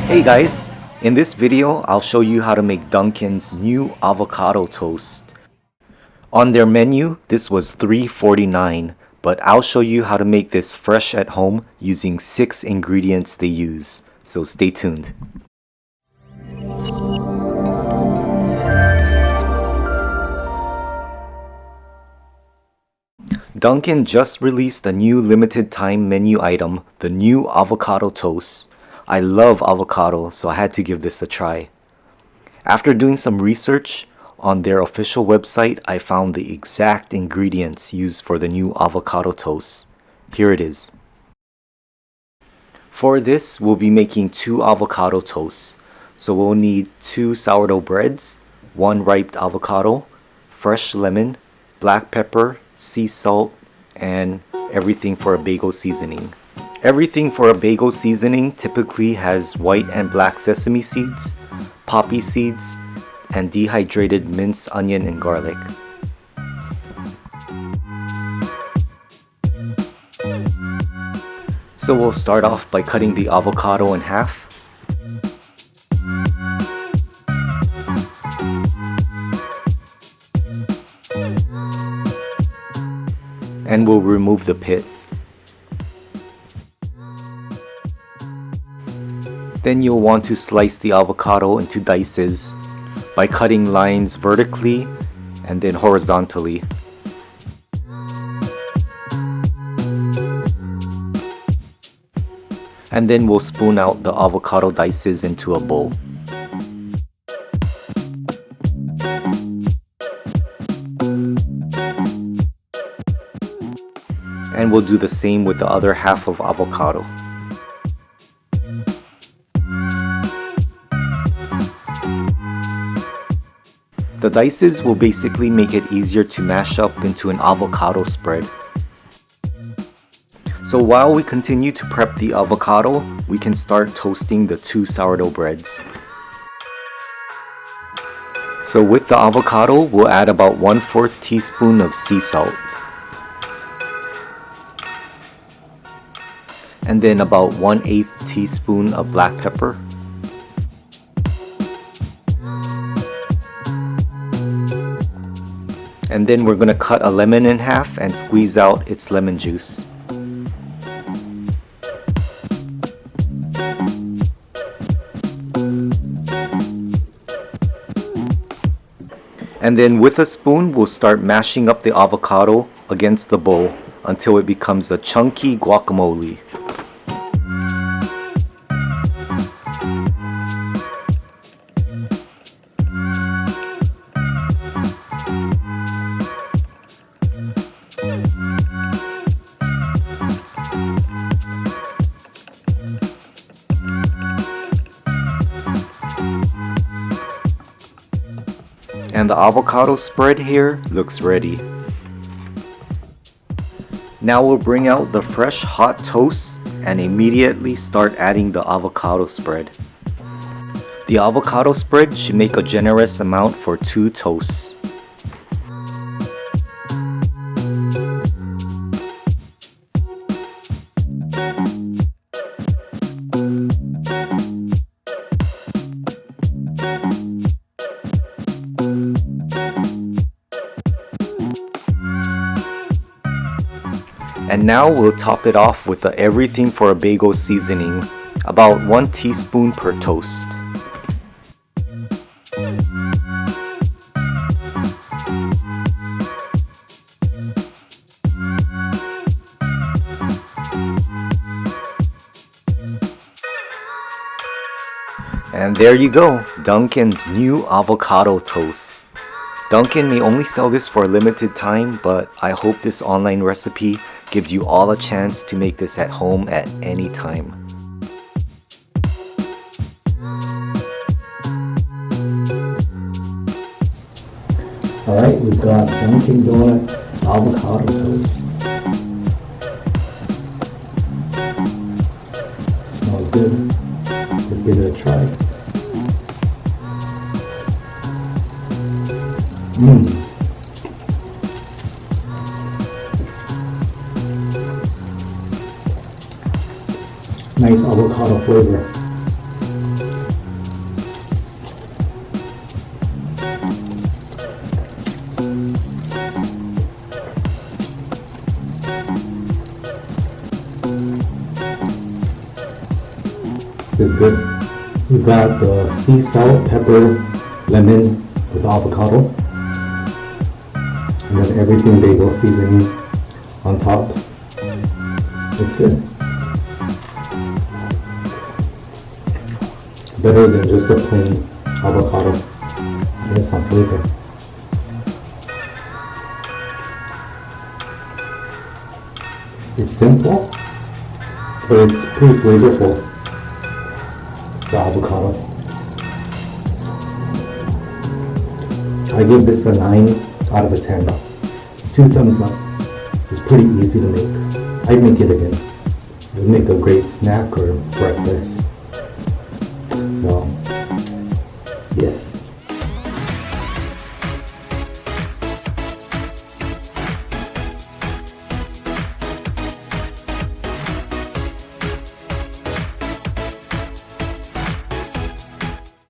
Hey guys, in this video I'll show you how to make Dunkin's new avocado toast. On their menu this was $3.49, but I'll show you how to make this fresh at home using 6 ingredients they use, so stay tuned. Dunkin just released a new limited time menu item, the new avocado toast. I love avocado, so I had to give this a try. After doing some research on their official website, I found the exact ingredients used for the new avocado toast. Here it is. For this, we'll be making 2 avocado toasts. So we'll need 2 sourdough breads, 1 ripe avocado, fresh lemon, black pepper, sea salt, and everything for a bagel seasoning. Everything for a bagel seasoning typically has white and black sesame seeds, poppy seeds, and dehydrated minced onion and garlic. So we'll start off by cutting the avocado in half. And we'll remove the pit. Then you'll want to slice the avocado into dices by cutting lines vertically and then horizontally. And then we'll spoon out the avocado dices into a bowl. And we'll do the same with the other half of avocado. The dices will basically make it easier to mash up into an avocado spread. So while we continue to prep the avocado, we can start toasting the 2 sourdough breads. So with the avocado, we'll add about 1/4 teaspoon of sea salt. And then about 1/8 teaspoon of black pepper. And then we're going to cut a lemon in half and squeeze out its lemon juice. And then with a spoon, we'll start mashing up the avocado against the bowl until it becomes a chunky guacamole. And the avocado spread here looks ready. Now we'll bring out the fresh hot toast and immediately start adding the avocado spread. The avocado spread should make a generous amount for 2 toasts. And now we'll top it off with the everything for a bagel seasoning, about 1 teaspoon per toast. And there you go, Dunkin's new avocado toast. Dunkin may only sell this for a limited time, but I hope this online recipe gives you all a chance to make this at home at any time. Alright, we've got Dunkin Donuts avocado toast. Smells good. Let's give it a try. Nice avocado flavor. is good. We got the sea salt, pepper, lemon with avocado. And then everything bagel seasoning on top. It's good. Better than just a plain avocado. It has some flavor. It's simple, but it's pretty flavorful. The avocado. I give this a 9 out of a 10. 2 thumbs up. It's pretty easy to make. I'd make it again. It would make a great snack or breakfast. So,